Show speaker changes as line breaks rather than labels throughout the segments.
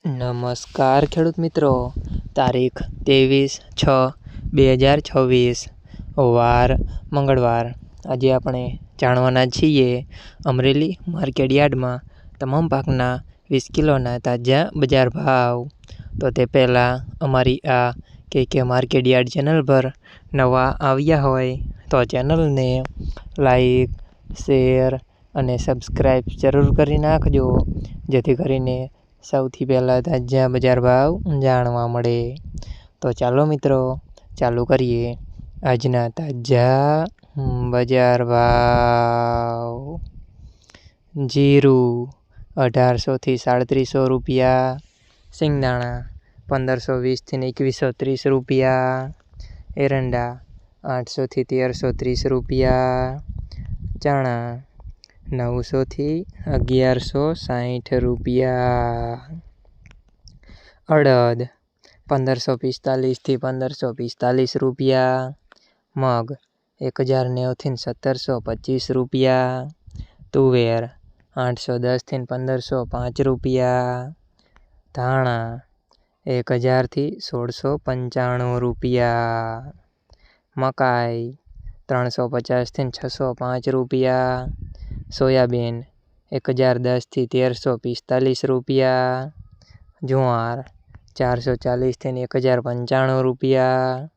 નમસ્કાર ખેડૂત મિત્રો, તારીખ 23/6/2026 વાર મંગળવાર। આજે આપણે જાણવાના છીએ અમરેલી માર્કેટ યાર્ડમાં તમામ પાકના 20 કિલોના તાજા બજાર ભાવ। તો તે પહેલાં અમારી આ કે માર્કેટ યાર્ડ ચેનલ પર નવા આવ્યા હોય તો ચેનલને લાઈક, શેર અને સબસ્ક્રાઈબ જરૂર કરી નાખજો, જેથી કરીને સૌથી પહેલાં તાજા બજાર ભાવ જાણવા મળે। તો ચાલો મિત્રો, ચાલુ કરીએ આજના તાજા બજાર ભાવ। જીરું 1800 થી 3700 રૂપિયા, સિંગદાણા 1520 થી 2130 રૂપિયા, એરંડા 800 થી 1330 રૂપિયા, ચણા 900 થી 1160 રૂપિયા, અડદ 1545 થી 1545 રૂપિયા, મગ 1090 થી 1725 રૂપિયા, તુવેર 810 થી 1505 રૂપિયા, ધાણા 1000 થી 1695 રૂપિયા, મકાઈ 350 થી 605 રૂપિયા, સોયાબીન 1010 થી 1345 રૂપિયા, જુવાર 440 થી 1095 રૂપિયા,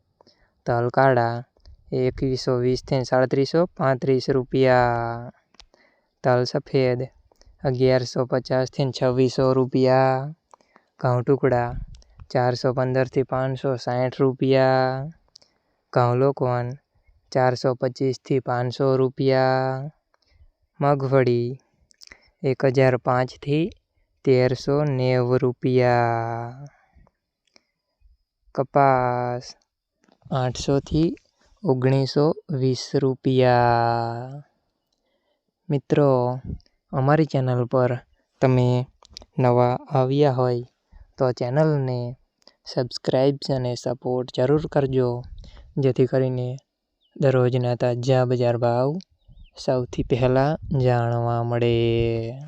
તલ કાળા 2120 થી 3735 રૂપિયા, તલ સફેદ 1150 થી 2600 રૂપિયા, ઘઉં ટુકડા 415 થી 560 રૂપિયા, ઘઉં લોકવન 425 થી 500 રૂપિયા, મગફળી 1005 થી 1390 રૂપિયા, કપાસ 800 થી 1920 રૂપિયા। મિત્રો, અમારી ચેનલ પર તમે નવા આવ્યા હોય તો ચેનલને સબસ્ક્રાઈબ અને સપોર્ટ જરૂર કરજો, જેથી કરીને દરરોજના તાજા બજાર ભાવ સૌથી પહેલાં જાણવા મળે।